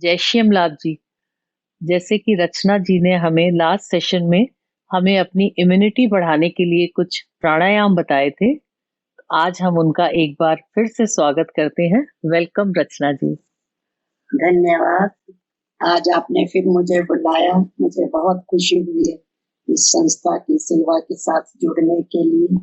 जय श्याम लाल जी। जैसे कि रचना जी ने हमें लास्ट सेशन में हमें अपनी इम्यूनिटी बढ़ाने के लिए कुछ प्राणायाम बताए थे। आज हम उनका एक बार फिर से स्वागत करते हैं। वेलकम रचना जी। धन्यवाद। आज आपने फिर मुझे बुलाया, मुझे बहुत खुशी हुई है इस संस्था की सेवा के साथ जुड़ने के लिए।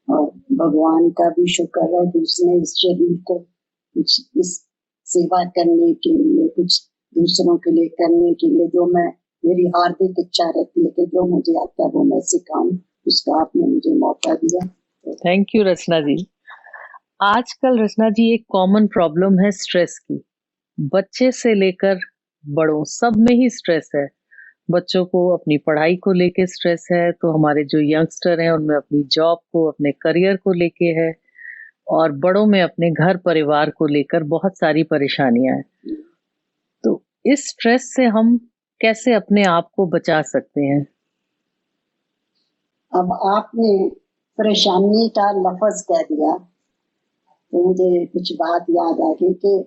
और भगवान का भी शुक्र है कि उसने इस शरीर को कुछ इस सेवा करने के लिए, कुछ दूसरों के लिए करने के लिए, जो मैं मेरी हार्दिक इच्छा रहती है कि जो मुझे आता है वो मैं सिखाऊं, उसका आपने मुझे मौका दिया। थैंक यू रचना जी। आजकल रचना जी एक कॉमन प्रॉब्लम है स्ट्रेस की। बच्चे से लेकर बड़ों सब में ही स्ट्रेस है। बच्चों को अपनी पढ़ाई को लेके स्ट्रेस है, तो हमारे जो यंगस्टर हैं उनमें अपनी जॉब को, अपने करियर को लेके है, और बड़ों में अपने घर परिवार को लेकर बहुत सारी परेशानियां हैं। तो इस स्ट्रेस से हम कैसे अपने आप को बचा सकते हैं? अब आपने परेशानी का लफ्ज कह दिया तो मुझे कुछ बात याद आ गई कि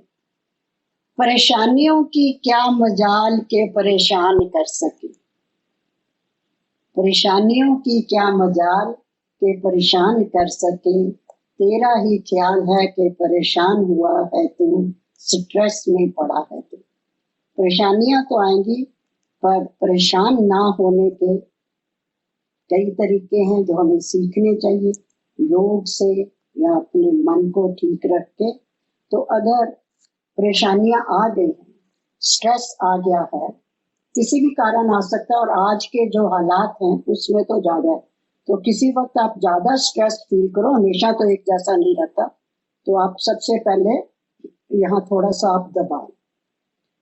परेशानियों की क्या मजाल के परेशान कर सके। परेशानियों की क्या मजाल के परेशान कर सके, तेरा ही ख्याल है कि परेशान हुआ है तू, स्ट्रेस में पड़ा है तू। परेशानियां तो आएंगी, पर परेशान ना होने के कई तरीके हैं जो हमें सीखने चाहिए योग से या अपने मन को ठीक रख के। तो अगर परेशानियां आ गई, स्ट्रेस आ गया है, किसी भी कारण आ सकता है, और आज के जो हालात हैं उसमें तो ज्यादा है। तो किसी वक्त आप ज्यादा स्ट्रेस फील करो, हमेशा तो एक जैसा नहीं रहता, तो आप सबसे पहले यहाँ थोड़ा सा आप दबाओ।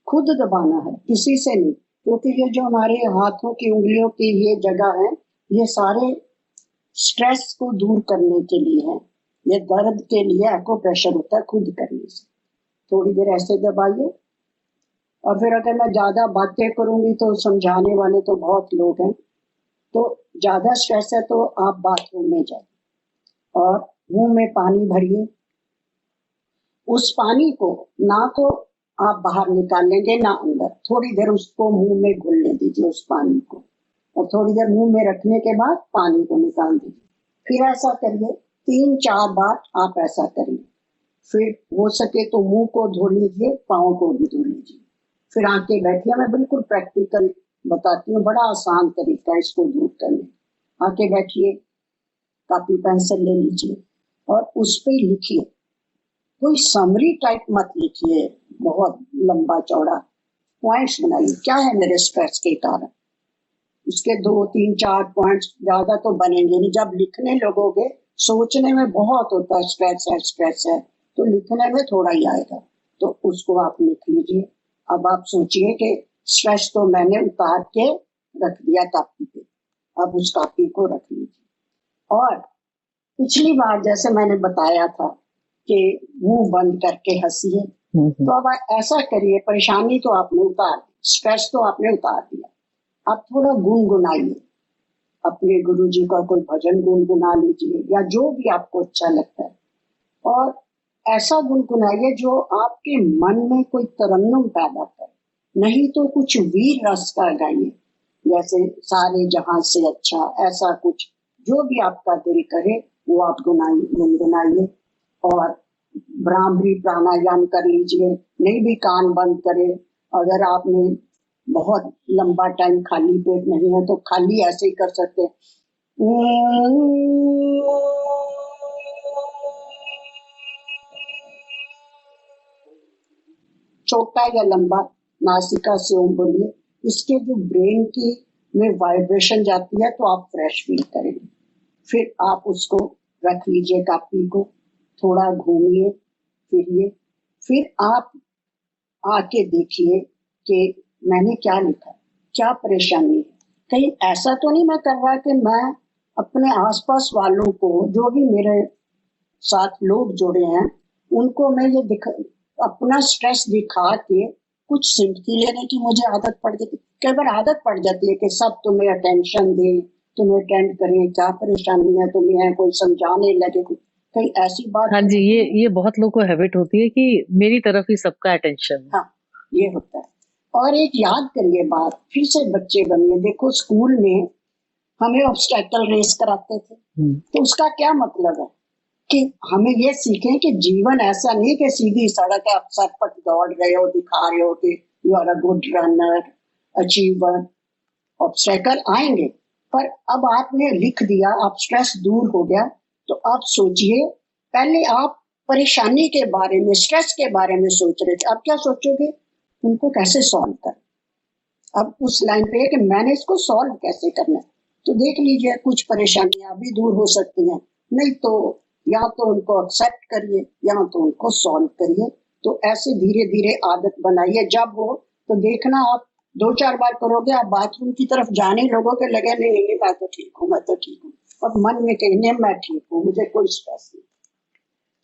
खुद दबाना है, किसी से नहीं, क्योंकि ये जो हमारे हाथों की उंगलियों की ये जगह है, ये सारे स्ट्रेस को दूर करने के लिए है। ये दर्द के लिए एक्ो प्रेशर होता है खुद करने से। थोड़ी देर ऐसे दबाइए, और फिर अगर मैं ज्यादा बातें करूंगी तो समझाने वाले तो बहुत लोग हैं, तो ज्यादा स्ट्रेस है तो आप बाथरूम में जाइए और मुंह में पानी भरिए। उस पानी को ना तो आप बाहर निकालेंगे ना अंदर, थोड़ी देर उसको मुंह में घुलने दीजिए उस पानी को, और थोड़ी देर मुंह में रखने के बाद पानी को निकाल दीजिए। फिर ऐसा करिए 3-4 बार, आप ऐसा करिए। फिर हो सके तो मुंह को धो लीजिए, पाँव को भी धो लीजिए। फिर आके बैठिए, मैं बिल्कुल प्रैक्टिकल बताती हूँ, बड़ा आसान तरीका है इसको दूर करने। आके बैठिए, कॉपी पेंसिल ले लीजिए और उस पे लिखिए। कोई समरी टाइप मत लिखिए, बहुत लंबा चौड़ा, पॉइंट्स बनाइए। क्या है मेरे स्ट्रेस के कारण, उसके 2-3-4 पॉइंट्स, ज्यादा तो बनेंगे नहीं। जब लिखने लगोगे, सोचने में बहुत होता है स्ट्रेस है, तो लिखने में थोड़ा ही आएगा, तो उसको आप लिख लीजिए। अब आप सोचिए कि स्ट्रेस तो मैंने उतार के रख दिया कॉपी पे, अब उस कॉपी को रख लीजिए। और पिछली बार जैसे मैंने बताया था कि मुंह बंद करके हंसिए, तो अब ऐसा करिए, परेशानी तो आपने उतार दी, स्ट्रेस तो आपने उतार दिया, आप थोड़ा गुनगुनाइए। अपने गुरुजी का कोई भजन गुनगुना लीजिए, या जो भी आपको अच्छा लगता है, और ऐसा गुनगुनाइए जो आपके मन में कोई तरन्नुम पैदा करे। नहीं तो कुछ वीर रस का गाइए, जैसे सारे जहां से अच्छा, ऐसा कुछ जो भी आपका दिल करे वो आप गुनगुनाइए। और ब्राह्मरी प्राणायाम कर लीजिए, नहीं भी कान बंद करे। अगर आपने बहुत लंबा टाइम खाली पेट नहीं है तो खाली ऐसे ही कर सकते हैं। छोटा या लंबा नासिका से ओम बोलिए, इसके जो ब्रेन की में वाइब्रेशन जाती है तो आप फ्रेश फील करेंगे। फिर आप उसको रख लीजिए कॉपी को, थोड़ा घूमिए फिरिए, फिर आप आके देखिए कि मैंने क्या लिखा, क्या परेशानी है। कहीं ऐसा तो नहीं मैं कर रहा कि मैं अपने आसपास वालों को, जो भी मेरे साथ लोग जुड़े हैं, उनको मैं ये अपना स्ट्रेस दिखा के कुछ सिंपथी लेने की मुझे आदत पड़ गई। कई बार आदत पड़ जाती है कि सब तुम्हें अटेंशन दे, तुम्हें अटेंड करें, क्या परेशानी है तुम्हें, कोई समझाने लगे, कहीं ऐसी बात। हाँ जी, ये बहुत लोगों को हैबिट होती है कि मेरी तरफ ही सबका अटेंशन। हाँ, ये होता है। और एक याद करिए बात, फिर से बच्चे बनिए, देखो स्कूल में हमें ऑब्स्टेकल रेस कराते थे, तो उसका क्या मतलब है कि हमें ये सीखें कि जीवन ऐसा नहीं कि सीधी सड़क है, आप सरपट दौड़ रहे हो, दिखा रहे हो कि you are a good runner, achiever. Obstacle आएंगे, पर अब आपने लिख दिया, आप स्ट्रेस दूर हो गया, तो आप सोचिए, पहले आप परेशानी के बारे में, स्ट्रेस के बारे में सोच रहे थे, अब क्या सोचोगे, उनको कैसे सॉल्व कर। अब उस लाइन पे है कि मैंने इसको सॉल्व कैसे करना है। तो देख लीजिए, कुछ परेशानियां भी दूर हो सकती हैं, नहीं तो या तो उनको एक्सेप्ट करिए या तो उनको सॉल्व करिए। तो ऐसे धीरे धीरे आदत बनाइए, जब हो तो देखना, आप 2-4 बार करोगे, आप बाथरूम की तरफ जाने लोगों के लगे नहीं नहीं मैं तो ठीक हूँ, मैं तो ठीक हूँ, और मन में कहने मैं ठीक हूँ, मुझे कोई स्ट्रेस नहीं।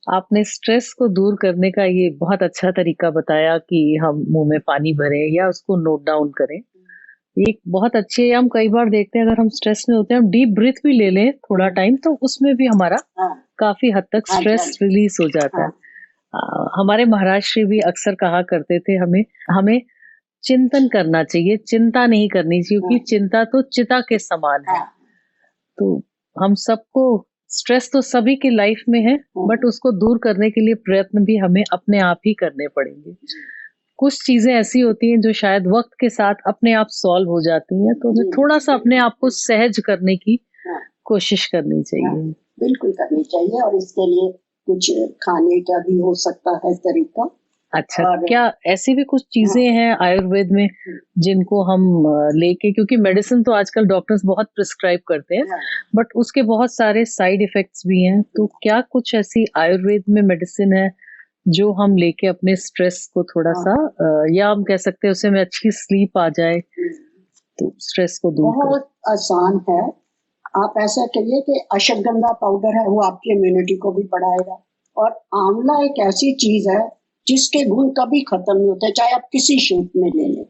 आपने स्ट्रेस को दूर करने का ये बहुत अच्छा तरीका बताया कि हम मुंह में पानी भरें या उसको नोट डाउन करें। ये एक बहुत अच्छे, हम कई बार देखते हैं अगर हम स्ट्रेस में होते हैं, हम डीप ब्रीथ भी ले लें थोड़ा टाइम, तो उसमें भी हमारा हाँ काफी हद तक हाँ जी, हाँ स्ट्रेस जी, रिलीज हो जाता है। हाँ हमारे महाराष्ट्र भी अक्सर कहा करते थे, हमें हमें चिंतन करना चाहिए, चिंता नहीं करनी चाहिए, क्योंकि हाँ चिंता तो चिता के समान है। हाँ तो हम सबको, स्ट्रेस तो सभी की लाइफ में है, बट हाँ, उसको दूर करने के लिए प्रयत्न भी हमें अपने आप ही करने पड़ेंगे। जी कुछ चीजें ऐसी होती हैं जो शायद वक्त के साथ अपने आप सॉल्व हो जाती हैं, तो हमें जी थोड़ा सा अपने आप को सहज करने की हाँ कोशिश करनी हाँ, चाहिए। बिल्कुल करनी चाहिए, और इसके लिए कुछ खाने का भी हो सकता है तरीका। अच्छा, और क्या ऐसी भी कुछ हाँ, चीजें हैं आयुर्वेद में जिनको हम लेके, क्योंकि मेडिसिन तो आजकल डॉक्टर्स बहुत प्रिस्क्राइब करते हैं, हाँ, बट उसके बहुत सारे साइड इफेक्ट्स भी हैं, तो क्या कुछ ऐसी आयुर्वेद में मेडिसिन है जो हम लेके अपने स्ट्रेस को थोड़ा हाँ, सा या हम कह सकते हैं उसे में अच्छी स्लीप आ जाए, तो स्ट्रेस को दूर कर। बहुत आसान है। आप ऐसा करिए कि अश्वगंधा पाउडर है, वो आपकी इम्यूनिटी को भी बढ़ाएगा। और आंवला एक ऐसी चीज है जिसके गुण कभी खत्म नहीं होते, चाहे आप किसी शेप में ले लें।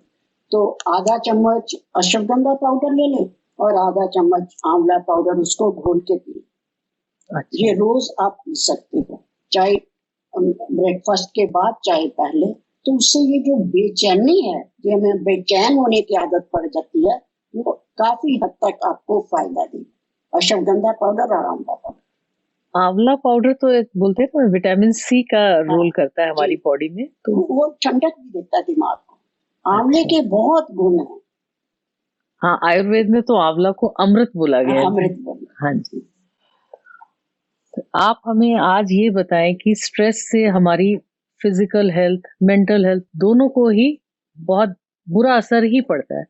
तो आधा चम्मच अश्वगंधा पाउडर ले लें और आधा चम्मच आंवला पाउडर, उसको घोल के पिए। अच्छा, ये रोज आप पी सकते हो, चाहे ब्रेकफास्ट के बाद चाहे पहले। तो उससे ये जो बेचैनी है, जो हमें बेचैन होने की आदत पड़ जाती है, वो काफी हद तक आपको फायदा देगा, अश्वगंधा पाउडर और आंवला पाउडर। आंवला पाउडर तो एक बोलते हैं ना विटामिन सी का हाँ रोल करता है जी, हमारी बॉडी में, तो वो ठंडक भी देता है दिमाग को। आंवले अच्छा। के बहुत गुण हैं। हाँ, आयुर्वेद में तो आंवला को अमृत बोला गया है। अमृत बन हाँ जी। आप हमें आज ये बताएं कि स्ट्रेस से हमारी फिजिकल हेल्थ, मेंटल हेल्थ दोनों को ही बहुत बुरा असर ही पड़ता है।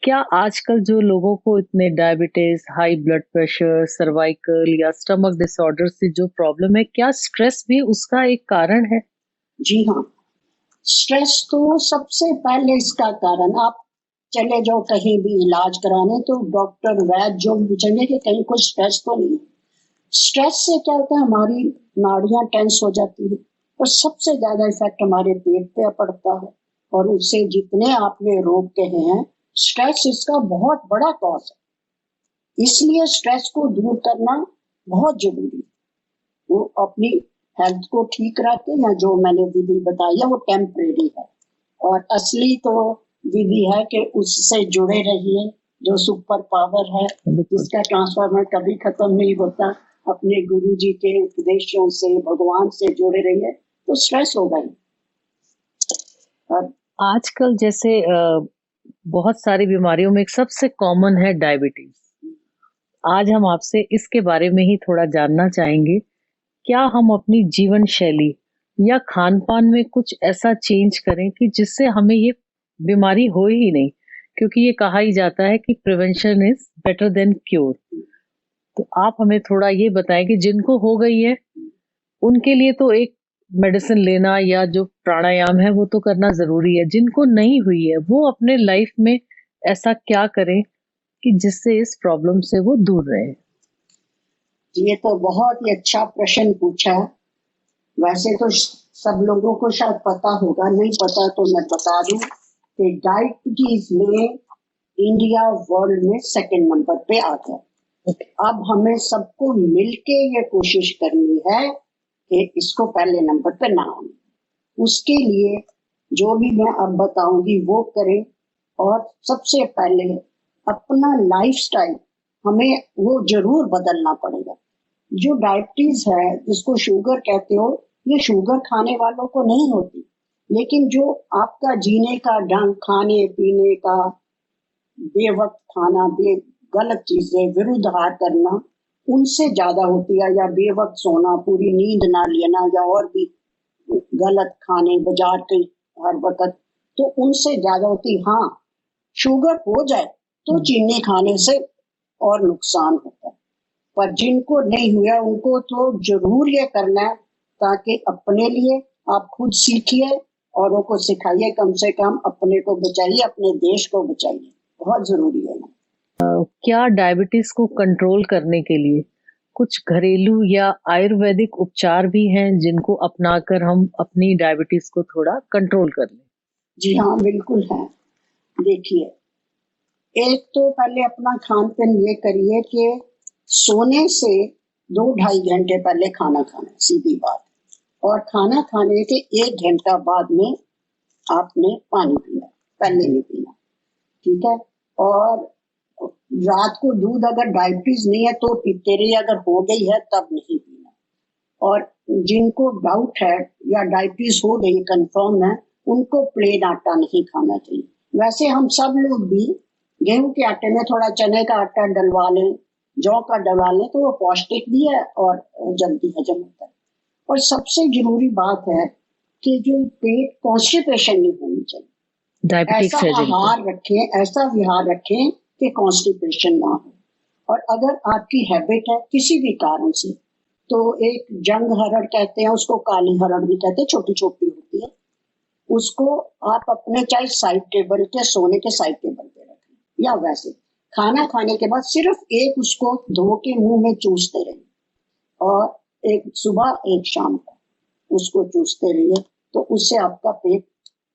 क्या आजकल जो लोगों को इतने diabetes, high blood pressure, cervical या स्टमक डिसऑर्डर से जो प्रॉब्लम है, क्या स्ट्रेस भी उसका एक कारण है? जी हाँ, स्ट्रेस तो सबसे पहले इसका कारण। आप चले जाओ कहीं भी इलाज कराने, तो डॉक्टर वैद्य जो भी पूछेंगे कि कहीं कोई स्ट्रेस तो नहीं। स्ट्रेस से क्या होता है, हमारी नाड़ियां टेंस हो जाती है, और सबसे ज्यादा इफेक्ट हमारे पेट पे पड़ता है। और उससे जितने आपने रोग कहे हैं, स्ट्रेस इसका बहुत बड़ा कॉज है। इसलिए स्ट्रेस को दूर करना बहुत जरूरी है। वो अपनी हेल्थ को ठीक रखे, या जो मैंने विधि बताई है वो टेम्परेरी है, और असली तो विधि है कि उससे जुड़े रहिए, जो सुपर पावर है, जिसका ट्रांसफार्मर कभी खत्म नहीं होता। अपने गुरु जी के उपदेशों से, भगवान से जुड़े रहिए, तो स्ट्रेस होगा ही। और आजकल जैसे बहुत सारी बीमारियों में एक सबसे कॉमन है डायबिटीज। आज हम आपसे इसके बारे में ही थोड़ा जानना चाहेंगे। क्या हम अपनी जीवन शैली या खान-पान में कुछ ऐसा चेंज करें कि जिससे हमें ये बीमारी हो ही नहीं? क्योंकि ये कहा ही जाता है कि prevention is better than cure. तो आप हमें थोड़ा ये बताएँ कि जिनको हो गई है, उनके लिए तो एक मेडिसिन लेना या जो प्राणायाम है वो तो करना ज़रूरी है। जिनको नहीं हुई है, वो अपने लाइफ में ऐसा क्या करें कि जिससे इस प्रॉब्लम से वो दूर रहें? ये तो बहुत ही अच्छा प्रश्न पूछा। वैसे तो सब लोगों को शायद पता होगा, नहीं पता तो मैं बता दूं कि डायबिटीज में इंडिया वर्ल्ड में सेकंड नंबर पे आता है। अब हमें सबको मिलके ये कोशिश करनी है कि इसको पहले नंबर पे ना आने। उसके लिए जो भी मैं अब बताऊंगी वो करें। और सबसे पहले अपना लाइफस्टाइल हमें वो जरूर बदलना पड़ेगा। जो डायबिटीज है, जिसको शुगर कहते हो, ये शुगर खाने वालों को नहीं होती, लेकिन जो आपका जीने का ढंग, खाने पीने का, बेवक्त खाना, गलत चीजें, विरुद्ध आहार करना, उनसे ज्यादा होती है। या बेवक्त सोना, पूरी नींद ना लेना, या और भी गलत खाने बाजार के हर वक्त, तो उनसे ज्यादा होती। हाँ, शुगर हो जाए तो चीनी खाने से और नुकसान होता है, पर जिनको नहीं हुआ उनको तो जरूर ये करना है, ताकि अपने लिए आप खुद सीखिए, औरों को सिखाइए, कम से कम अपने को बचाइए, अपने देश को बचाइए, बहुत जरूरी है ना। क्या डायबिटीज को कंट्रोल करने के लिए कुछ घरेलू या आयुर्वेदिक उपचार भी हैं जिनको अपनाकर हम अपनी डायबिटीज को थोड़ा कंट्रोल कर लें? जी हाँ, बिल्कुल है। देखिए, एक तो पहले अपना खान पान ये करिए कि सोने से 2-2.5 घंटे पहले खाना खाना, सीधी बात। और खाना खाने के 1 घंटा बाद में आपने पानी पीना, पहले नहीं पीना, ठीक है। और रात को दूध अगर डायबिटीज नहीं है तो पीते रहिए, अगर हो गई है तब नहीं पीना। और जिनको डाउट है या डायबिटीज हो गई कंफर्म है, उनको प्लेन आटा नहीं खाना चाहिए। वैसे हम सब लोग भी गेहूं के आटे में थोड़ा चने का आटा डलवा लें, जौ का डलवा लें, तो वो पौष्टिक भी है और जल्दी हजम होता है। और सबसे जरूरी बात है कि जो पेट कॉन्स्टिपेशन नहीं होनी चाहिए। डायबिटिक्स ऐसा है जिनको। आहार रखें, ऐसा विहार रखें कि कॉन्स्टिपेशन ना हो। और अगर आपकी हैबिट है किसी भी कारण से, तो एक जंग हरड़ कहते हैं उसको, काली हरड़ भी कहते हैं, छोटी छोटी होती है, उसको आप अपने चाहे साइड टेबल के, सोने के साइड टेबल पे रखें, या वैसे खाना खाने के बाद सिर्फ एक उसको धो के मुंह में चूसते रहिए, और एक सुबह एक शाम को उसको चूसते रहिए, तो उससे आपका पेट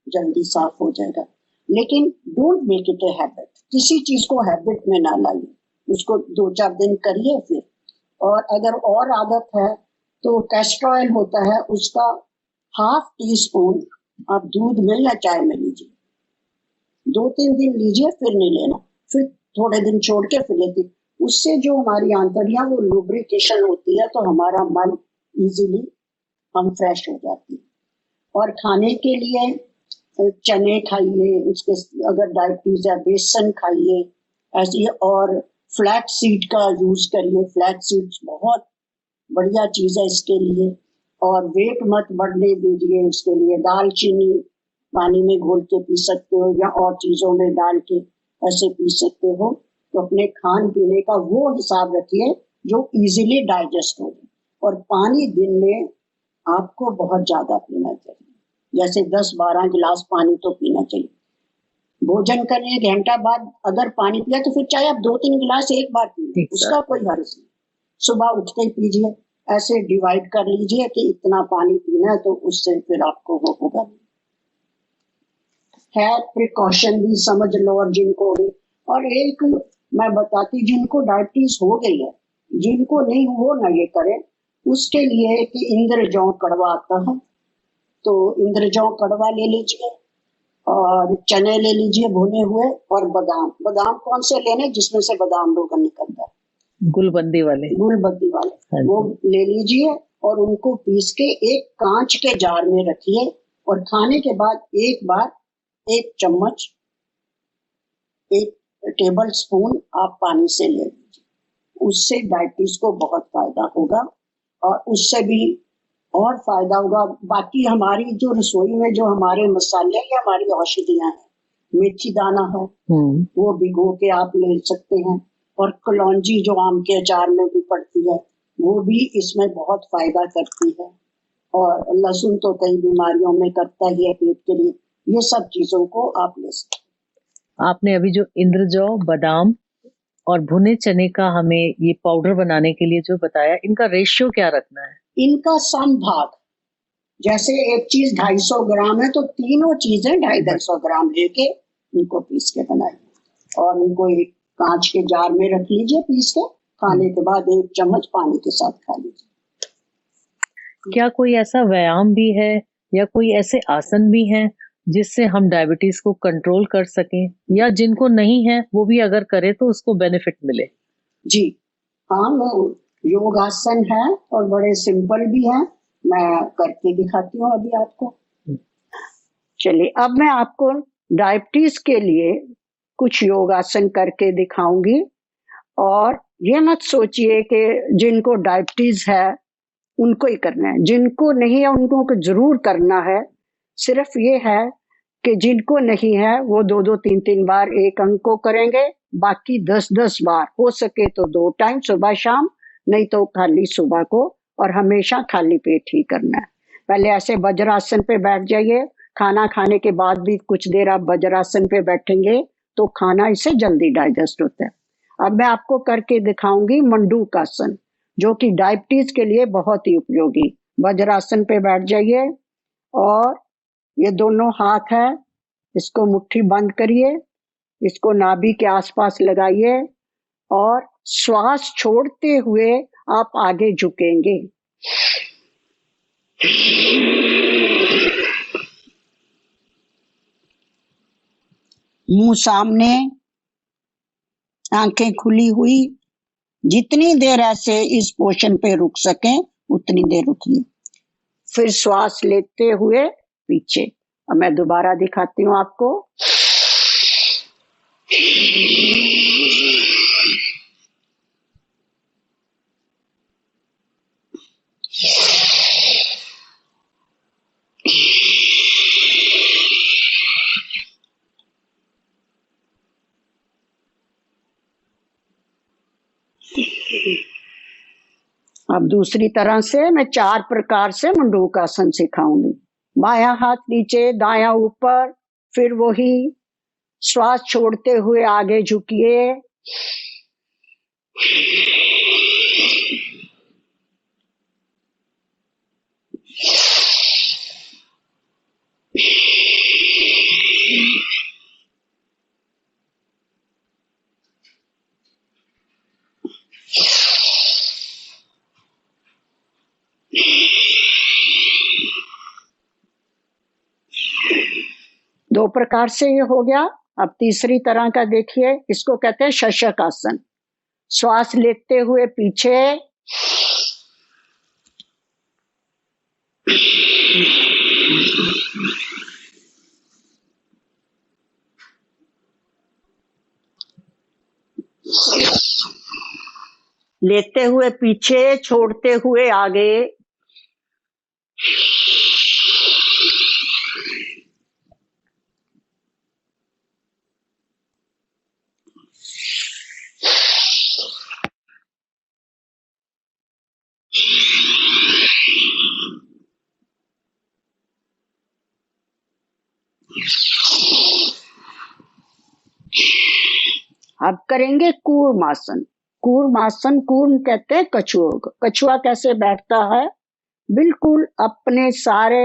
जल्दी साफ हो जाएगा। लेकिन don't make it a habit, किसी चीज को हैबिट में ना लाइए, उसको 2-4 दिन करिए फिर। और अगर और आदत है तो कैस्टर ऑयल होता है, उसका 1/2 टीस्पून आप दूध में या चाय में लीजिए, 2-3 दिन लीजिए, फिर नहीं लेना, फिर थोड़े दिन छोड़ के फिर लेती। उससे जो हमारी आंतड़ियां वो लुब्रिकेशन होती है, तो हमारा मन इजीली हम फ्रेश हो जाती है। और खाने के लिए चने खाइए, उसके अगर डायबिटीज है बेसन खाइए ऐसी। और फ्लैक्स सीड का यूज करिए, फ्लैक्स सीड्स बहुत बढ़िया चीज है इसके लिए। और वेट मत बढ़ने दीजिए, उसके लिए दालचीनी पानी में घोल के पी सकते हो, या और चीजों में डाल के ऐसे पी सकते हो। तो अपने खान पीने का वो हिसाब रखिए जो इजीली डाइजेस्ट हो। और पानी दिन में आपको बहुत ज्यादा पीना चाहिए, जैसे 10-12 गिलास पानी तो पीना चाहिए। भोजन करने 1 घंटा बाद अगर पानी पिया तो फिर चाहे आप 2-3 गिलास एक बार पीजिए, उसका कोई हर्ज नहीं। सुबह उठते ही पीजिए, ऐसे डिवाइड कर लीजिए कि इतना पानी पीना है, तो उससे फिर आपको वो होगा। है प्रिकॉशन भी समझ लो। और जिनको भी, और एक मैं बताती, जिनको डायबिटीज हो गई है, जिनको नहीं वो ना ये करें, उसके लिए कि इंद्रजौ कड़वा आता है, तो इंद्रजौ कड़वा ले लीजिए, और चने ले लीजिए भुने हुए, और बादाम। बादाम कौन से लेने, जिसमें से बादाम रोगन निकलता है, गुलबंदी वाले। गुलबद्दी वाले, हाँ वो जी। ले लीजिए। और उनको पीस के एक कांच के जार में रखिए, और खाने के बाद एक बार 1 चम्मच, 1 टेबल स्पून आप पानी से ले लीजिए, उससे डायबिटीज को बहुत फायदा होगा। और उससे भी और फायदा होगा, बाकी हमारी जो रसोई में जो हमारे मसाले या हमारी औषधियां हैं, मेथी दाना है वो भिगो के आप ले सकते हैं। और कलौंजी जो आम के अचार में भी पड़ती है, वो भी इसमें बहुत फायदा करती है। और लहसुन तो कई बीमारियों में करता ही है पेट के लिए। ये सब चीजों को आप ले सकते हैं। आपने अभी जो इंद्रजौ, बादाम और भुने चने का हमें ये पाउडर बनाने के लिए जो बताया, इनका रेशियो क्या रखना है? इनका समभाग, जैसे एक चीज 250 ग्राम है, तो तीनों चीजें 250-250 ग्राम लेके इनको पीस के बनाइए, और उनको एक कांच के जार में रख लीजिए पीस के। खाने के बाद 1 चम्मच पानी के साथ खा लीजिए। क्या कोई ऐसा व्यायाम भी है या कोई ऐसे आसन भी हैं जिससे हम डायबिटीज को कंट्रोल कर सकें, या जिनको नहीं है वो भी अगर करे तो उसको बेनिफिट मिले? जी हाँ, वो योगासन है और बड़े सिंपल भी हैं। मैं करके दिखाती हूँ अभी आपको। चलिए, अब मैं आपको डायबिटीज के लिए कुछ योगासन करके दिखाऊंगी। और ये मत सोचिए कि जिनको डायबिटीज है उनको ही करना है, जिनको नहीं है उनको को जरूर करना है। सिर्फ ये है कि जिनको नहीं है वो 2-2 3-3 बार एक अंग को करेंगे, बाकी 10-10 बार, हो सके तो 2 टाइम सुबह शाम, नहीं तो खाली सुबह को, और हमेशा खाली पेट ही करना है। पहले ऐसे वज्रासन पे बैठ जाइए। खाना खाने के बाद भी कुछ देर आप वज्रासन पे बैठेंगे तो खाना इससे जल्दी डाइजेस्ट होता है। अब मैं आपको करके दिखाऊंगी मंडूकासन, जो कि डायबिटीज के लिए बहुत ही उपयोगी। वज्रासन पे बैठ जाइए और ये दोनों हाथ है, इसको मुट्ठी बंद करिए, इसको नाभि के आसपास लगाइए और श्वास छोड़ते हुए आप आगे झुकेंगे। मुंह सामने, आंखें खुली हुई। जितनी देर ऐसे इस पोषण पे रुक सके उतनी देर रुकिए। फिर श्वास लेते हुए पीछे। अब मैं दोबारा दिखाती हूँ आपको। अब दूसरी तरह से मैं 4 प्रकार से मंडूकासन सिखाऊंगी। बायां हाथ नीचे, दायां ऊपर, फिर वही श्वास छोड़ते हुए आगे झुकिए। दो प्रकार से ये हो गया। अब तीसरी तरह का देखिए, इसको कहते हैं शशक आसन। श्वास लेते हुए पीछे, लेते हुए पीछे, छोड़ते हुए आगे। अब करेंगे कूर्मासन। कूर्मासन, कूर्म कहते हैं कछुओं को। कछुआ कैसे बैठता है? बिल्कुल अपने सारे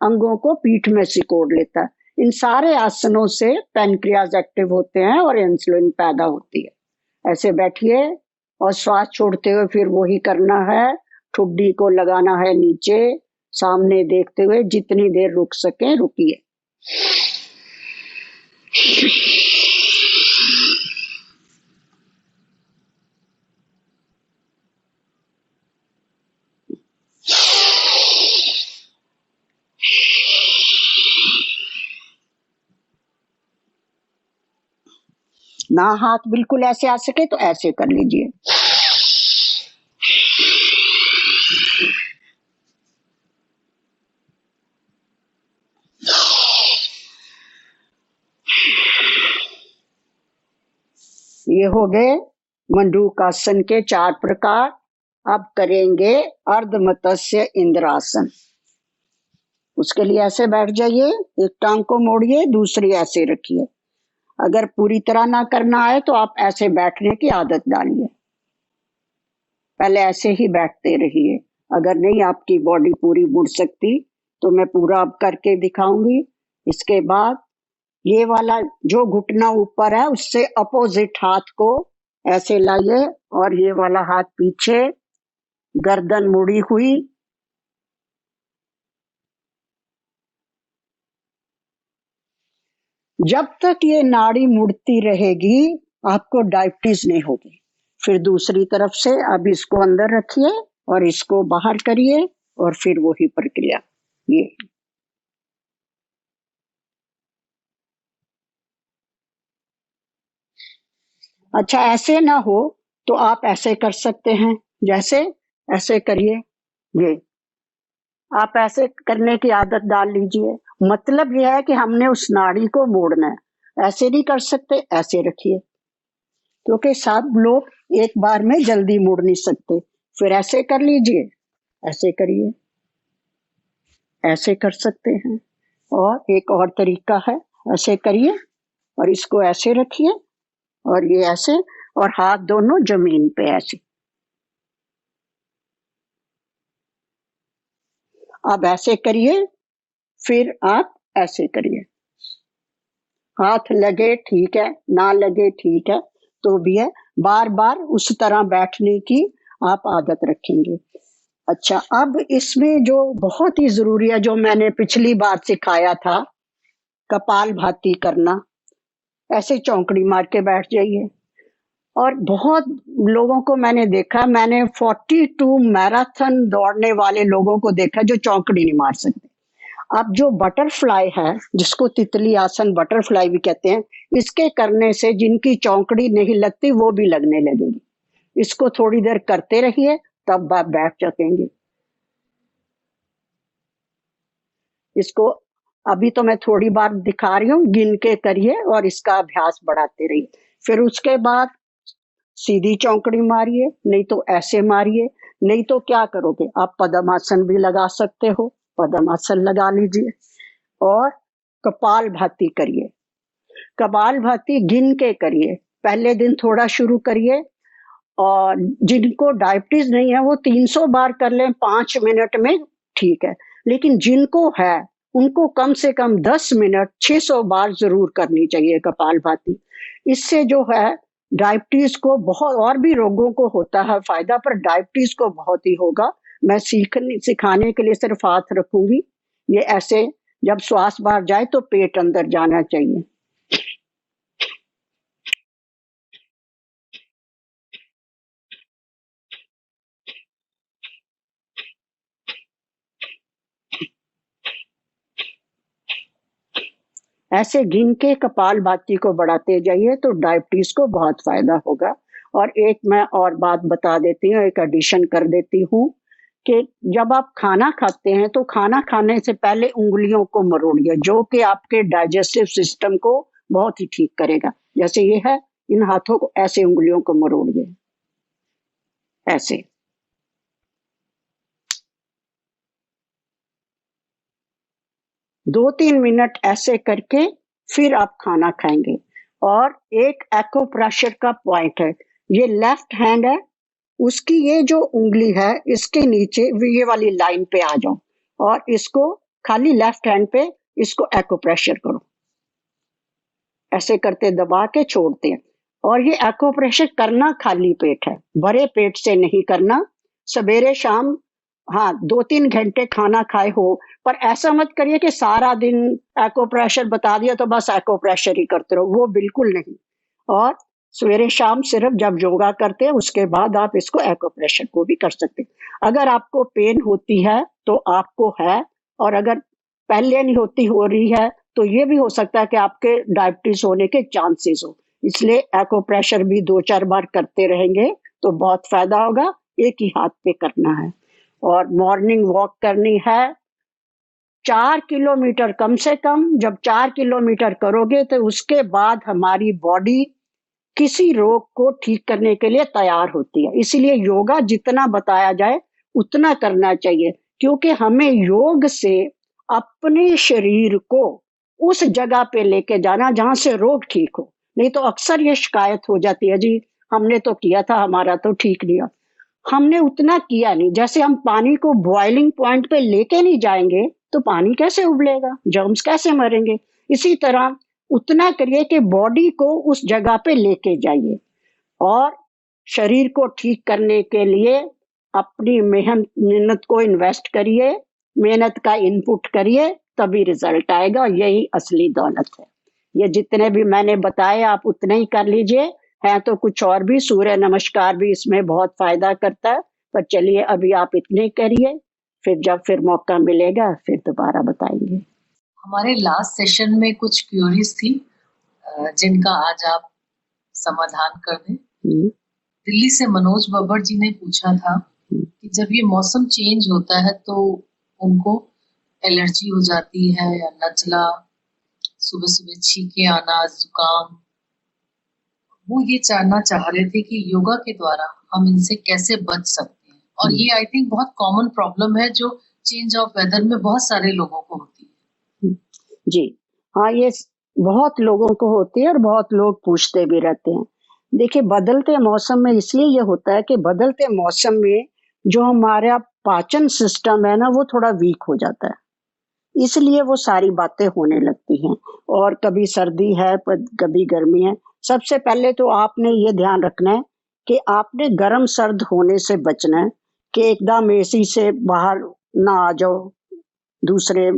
अंगों को पीठ में सिकोड़ लेता है। इन सारे आसनों से पैनक्रियाज एक्टिव होते हैं और इंसुलिन पैदा होती है। ऐसे बैठिए और श्वास छोड़ते हुए फिर वही करना है। ठुड्डी को लगाना है नीचे, सामने देखते हुए जितनी देर रुक सके रुकिए। ना हाथ बिल्कुल ऐसे आ सके तो ऐसे कर लीजिए। ये हो गए मंडूकासन के 4 प्रकार। अब करेंगे अर्धमत्स्य इंद्रासन। उसके लिए ऐसे बैठ जाइए, एक टांग को मोड़िए, दूसरी ऐसे रखिए। अगर पूरी तरह ना करना आए तो आप ऐसे बैठने की आदत डालिए। पहले ऐसे ही बैठते रहिए। अगर नहीं आपकी बॉडी पूरी मुड़ सकती तो मैं पूरा अब करके दिखाऊंगी। इसके बाद ये वाला जो घुटना ऊपर है उससे अपोजिट हाथ को ऐसे लाइए और ये वाला हाथ पीछे, गर्दन मुड़ी हुई। जब तक ये नाड़ी मुड़ती रहेगी आपको डायबिटीज नहीं होगी। फिर दूसरी तरफ से अब इसको अंदर रखिए और इसको बाहर करिए और फिर वही प्रक्रिया। ये अच्छा, ऐसे ना हो तो आप ऐसे कर सकते हैं, जैसे ऐसे करिए। ये आप ऐसे करने की आदत डाल लीजिए। मतलब यह है कि हमने उस नाड़ी को मोड़ना है। ऐसे नहीं कर सकते, ऐसे रखिए, क्योंकि सब लोग एक बार में जल्दी मोड़ नहीं सकते। फिर ऐसे कर लीजिए, ऐसे करिए, ऐसे कर सकते हैं। और एक और तरीका है, ऐसे करिए और इसको ऐसे रखिए और ये ऐसे, और हाथ दोनों जमीन पे ऐसे। अब ऐसे करिए, फिर आप ऐसे करिए। हाथ लगे ठीक है, ना लगे ठीक है, तो भी है। बार बार उस तरह बैठने की आप आदत रखेंगे। अच्छा, अब इसमें जो बहुत ही जरूरी है, जो मैंने पिछली बार सिखाया था, कपाल भाती करना। ऐसे चौंकड़ी मार के बैठ जाइए। और बहुत लोगों को मैंने देखा, मैंने 42 मैराथन दौड़ने वाले लोगों को देखा जो चौंकड़ी नहीं मार सकते। अब जो बटरफ्लाई है, जिसको तितली आसन बटरफ्लाई भी कहते हैं, इसके करने से जिनकी चौंकड़ी नहीं लगती वो भी लगने लगेगी। इसको थोड़ी देर करते रहिए, तब आप बैठ सकेंगे। इसको अभी तो मैं थोड़ी बार दिखा रही हूँ, गिन के करिए और इसका अभ्यास बढ़ाते रहिए। फिर उसके बाद सीधी चौकड़ी मारिए, नहीं तो ऐसे मारिए। नहीं तो क्या करोगे, आप पद्मासन भी लगा सकते हो, पद्मासन लगा लीजिए। और कपाल भाती करिए। कपाल भाती गिन के करिए। पहले दिन थोड़ा शुरू करिए, और जिनको डायबिटीज नहीं है वो 300 बार कर लें 5 मिनट में, ठीक है। लेकिन जिनको है उनको कम से कम 10 मिनट 600 बार जरूर करनी चाहिए कपाल भाती। इससे जो है डायबिटीज को बहुत, और भी रोगों को होता है फायदा, पर डायबिटीज को बहुत ही होगा। मैं सिखाने के लिए सिर्फ हाथ रखूंगी। ये ऐसे, जब श्वास बाहर जाए तो पेट अंदर जाना चाहिए। ऐसे गिन के कपाल भाती को बढ़ाते जाइए तो डायबिटीज को बहुत फायदा होगा। और एक मैं और बात बता देती हूँ, एक एडिशन कर देती हूँ, कि जब आप खाना खाते हैं तो खाना खाने से पहले उंगलियों को मरोड़िए, जो कि आपके डाइजेस्टिव सिस्टम को बहुत ही ठीक करेगा। जैसे ये है, इन हाथों को ऐसे उंगलियों को मरोड़िए, ऐसे। 2-3 मिनट ऐसे करके फिर आप खाना खाएंगे। और एक एक्यूप्रेशर का पॉइंट है, ये लेफ्ट हैंड है, उसकी ये जो उंगली है इसके नीचे ये वाली लाइन पे आ जाओ, और इसको खाली लेफ्ट हैंड पे इसको एक्यूप्रेशर करो। ऐसे करते दबा के छोड़ते हैं। और ये एक्यूप्रेशर करना खाली पेट है, भरे पेट से नहीं करना। सवेरे शाम, हाँ, 2-3 घंटे खाना खाए हो, पर ऐसा मत करिए कि सारा दिन एक्यूप्रेशर बता दिया तो बस एक्यूप्रेशर ही करते रहो, वो बिल्कुल नहीं। और सवेरे शाम सिर्फ जब योगा करते हैं उसके बाद आप इसको एक्यूप्रेशर को भी कर सकते हैं। अगर आपको पेन होती है तो आपको है, और अगर पहले नहीं होती, हो रही है, तो ये भी हो सकता है कि आपके डायबिटीज होने के चांसेस हो। इसलिए एक्यूप्रेशर भी 2-4 बार करते रहेंगे तो बहुत फायदा होगा। एक ही हाथ पे करना है। और मॉर्निंग वॉक करनी है 4 किलोमीटर कम से कम। जब 4 किलोमीटर करोगे तो उसके बाद हमारी बॉडी किसी रोग को ठीक करने के लिए तैयार होती है। इसीलिए योगा जितना बताया जाए उतना करना चाहिए, क्योंकि हमें योग से अपने शरीर को उस जगह पे लेके जाना जहां से रोग ठीक हो। नहीं तो अक्सर ये शिकायत हो जाती है, जी हमने तो किया था, हमारा तो ठीक नहीं हुआ। हमने उतना किया नहीं। जैसे हम पानी को बॉइलिंग पॉइंट पे लेके नहीं जाएंगे तो पानी कैसे उबलेगा, जर्म्स कैसे मरेंगे। इसी तरह उतना करिए कि बॉडी को उस जगह पे लेके जाइए। और शरीर को ठीक करने के लिए अपनी मेहनत को इन्वेस्ट करिए, मेहनत का इनपुट करिए, तभी रिजल्ट आएगा। यही असली दौलत है। ये जितने भी मैंने बताए आप उतने ही कर लीजिए। है तो कुछ और भी, सूर्य नमस्कार भी इसमें बहुत फायदा करता है, पर चलिए अभी आप इतने करिए, फिर जब फिर मौका मिलेगा फिर दोबारा बताएंगे। हमारे लास्ट सेशन में कुछ क्यूरीज थी जिनका आज आप समाधान कर दें। दिल्ली से मनोज बब्बर जी ने पूछा था कि जब ये मौसम चेंज होता है तो उनको एलर्जी हो जाती है या नज़ला, सुबह सुबह छींके आना, जुकाम। वो ये जानना चाह रहे थे कि योगा के द्वारा हम इनसे कैसे बच सकते हैं, और ये आई थिंक बहुत कॉमन प्रॉब्लम है जो चेंज ऑफ वेदर में बहुत सारे लोगों को होती है। जी हाँ, ये बहुत लोगों को होती है और बहुत लोग पूछते भी रहते हैं। देखिए, बदलते मौसम में इसलिए ये होता है कि बदलते मौसम में जो हमारा पाचन सिस्टम है ना, वो थोड़ा वीक हो जाता है, इसलिए वो सारी बातें होने लगती हैं। और कभी सर्दी है, कभी गर्मी है। सबसे पहले तो आपने ये ध्यान रखना है कि आपने गर्म सर्द होने से बचना है, कि एकदम एसी से बाहर ना आ जाओ दूसरे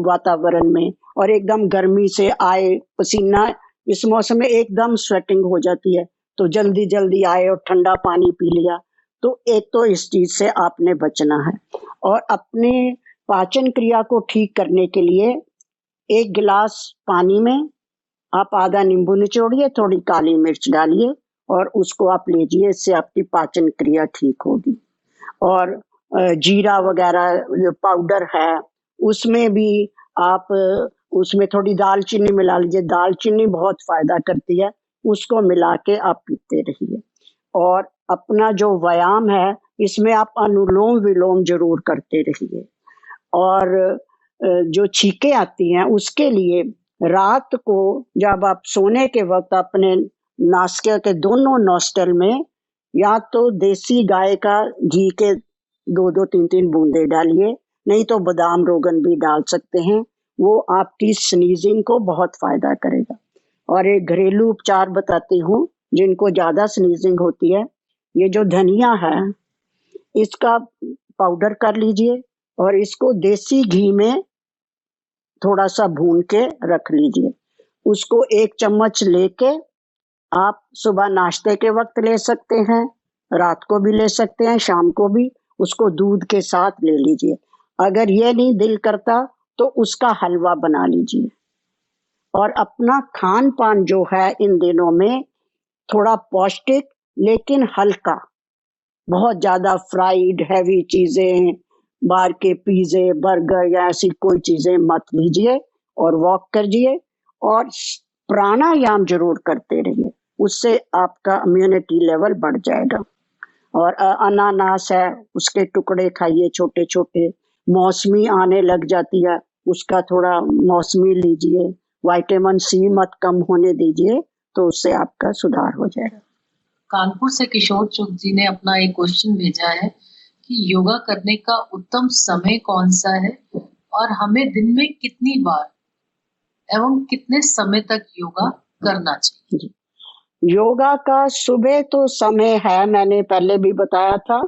वातावरण में, और एकदम गर्मी से आए पसीना, इस मौसम में एकदम स्वेटिंग हो जाती है, तो जल्दी जल्दी आए और ठंडा पानी पी लिया। तो एक तो इस चीज से आपने बचना है। और अपने पाचन क्रिया को ठीक करने के लिए 1 गिलास पानी में आप आधा नींबू निचोड़िए, थोड़ी काली मिर्च डालिए और उसको आप लीजिए, इससे आपकी पाचन क्रिया ठीक होगी। और जीरा वगैरह जो पाउडर है, उसमें भी आप उसमें थोड़ी दालचीनी मिला लीजिए, दालचीनी बहुत फायदा करती है, उसको मिला के आप पीते रहिए। और अपना जो व्यायाम है, इसमें आप अनुलोम विलोम जरूर करते रहिए। और जो छींकें आती हैं उसके लिए रात को जब आप सोने के वक्त अपने नासिका के दोनों नोस्टल में या तो देसी गाय का घी के 2-2 3-3 बूंदे डालिए, नहीं तो बादाम रोगन भी डाल सकते हैं, वो आपकी स्नीजिंग को बहुत फायदा करेगा। और एक घरेलू उपचार बताती हूँ, जिनको ज्यादा स्नीजिंग होती है, ये जो धनिया है इसका पाउडर कर लीजिए और इसको देसी घी में थोड़ा सा भून के रख लीजिए। उसको 1 चम्मच लेके आप सुबह नाश्ते के वक्त ले सकते हैं, रात को भी ले सकते हैं, शाम को भी। उसको दूध के साथ ले लीजिए। अगर ये नहीं दिल करता तो उसका हलवा बना लीजिए। और अपना खान पान जो है इन दिनों में थोड़ा पौष्टिक लेकिन हल्का, बहुत ज्यादा फ्राइड हैवी चीजें, बाहर के पिज्जे बर्गर या ऐसी कोई चीजें मत लीजिए, और वॉक करिए और प्राणायाम जरूर करते रहिए, उससे आपका इम्यूनिटी लेवल बढ़ जाएगा। और अनानास है, उसके टुकड़े खाइए छोटे छोटे। मौसमी आने लग जाती है, उसका थोड़ा मौसमी लीजिए। विटामिन सी मत कम होने दीजिए, तो उससे आपका सुधार हो जाएगा। कानपुर से किशोर चुग जी ने अपना एक क्वेश्चन भेजा है कि योगा करने का उत्तम समय कौन सा है और हमें दिन में कितनी बार एवं कितने समय तक योगा करना चाहिए। योगा का सुबह तो समय है, मैंने पहले भी बताया था,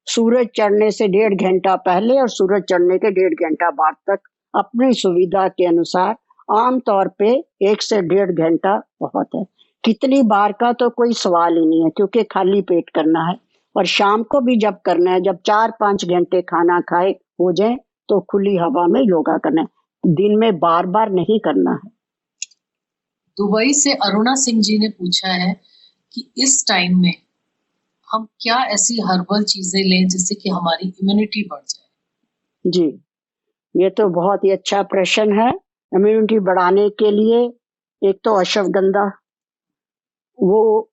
सूरज चढ़ने से 1.5 घंटा पहले और सूरज चढ़ने के 1.5 घंटा बाद तक, अपनी सुविधा के अनुसार। आमतौर पे 1 से 1.5 घंटा बहुत है। कितनी बार का तो कोई सवाल ही नहीं है, क्योंकि खाली पेट करना है। और शाम को भी जब करना है, जब 4-5 घंटे खाना खाए हो जाए, तो खुली हवा में योगा करना है, दिन में बार बार नहीं करना है। दुबई से अरुणा सिंह जी ने पूछा है कि इस टाइम में हम क्या ऐसी हर्बल चीजें लें जिससे कि हमारी इम्यूनिटी बढ़ जाए। जी, ये तो बहुत ही अच्छा प्रश्न है। इम्यूनिटी बढ़ाने के लिए एक तो अश्वगंधा, वो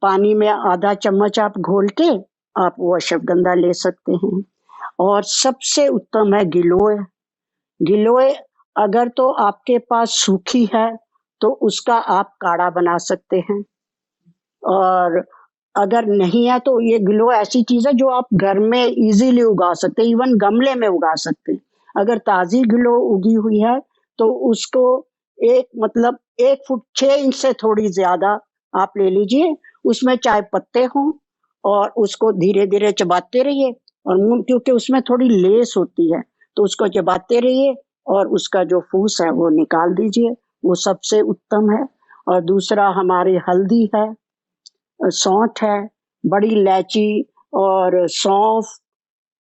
पानी में आधा चम्मच आप घोल के आप वो अश्वगंधा ले सकते हैं। और सबसे उत्तम है गिलोय। गिलोय अगर तो आपके पास सूखी है तो उसका आप काढ़ा बना सकते हैं, और अगर नहीं है तो ये गिलो ऐसी चीज है जो आप घर में इजीली उगा सकते हैं, इवन गमले में उगा सकते हैं। अगर ताजी गिलो उगी हुई है तो उसको एक मतलब 1 फुट 6 इंच से थोड़ी ज्यादा आप ले लीजिए, उसमें चाय पत्ते हों, और उसको धीरे धीरे चबाते रहिए। और क्योंकि उसमें थोड़ी लेस होती है तो उसको चबाते रहिए और उसका जो फूस है वो निकाल दीजिए, वो सबसे उत्तम है। और दूसरा हमारी हल्दी है, सौंठ है, बड़ी इलायची और सौंफ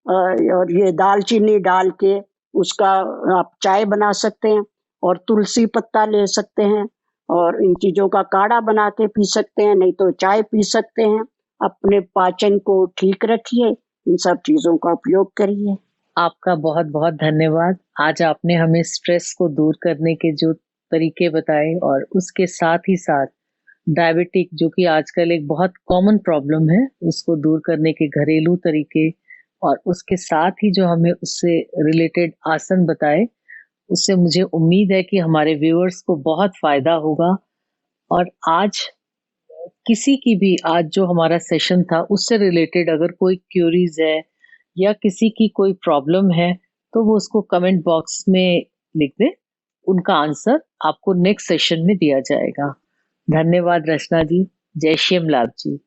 और ये दालचीनी डाल के उसका आप चाय बना सकते हैं, और तुलसी पत्ता ले सकते हैं और इन चीज़ों का काढ़ा बना के पी सकते हैं, नहीं तो चाय पी सकते हैं। अपने पाचन को ठीक रखिए, इन सब चीज़ों का उपयोग करिए। आपका बहुत-बहुत धन्यवाद। आज आपने हमें स्ट्रेस को दूर करने के जो तरीके बताए और उसके साथ ही साथ डायबिटिक जो कि आजकल एक बहुत कॉमन प्रॉब्लम है, उसको दूर करने के घरेलू तरीके और उसके साथ ही जो हमें उससे रिलेटेड आसन बताए, उससे मुझे उम्मीद है कि हमारे व्यूअर्स को बहुत फ़ायदा होगा। और आज किसी की भी आज जो हमारा सेशन था उससे रिलेटेड अगर कोई क्यूरीज है या किसी की कोई प्रॉब्लम है तो वो उसको कमेंट बॉक्स में लिख दे, उनका आंसर आपको नेक्स्ट सेशन में दिया जाएगा। धन्यवाद रचना जी। जय श्यामलाल जी।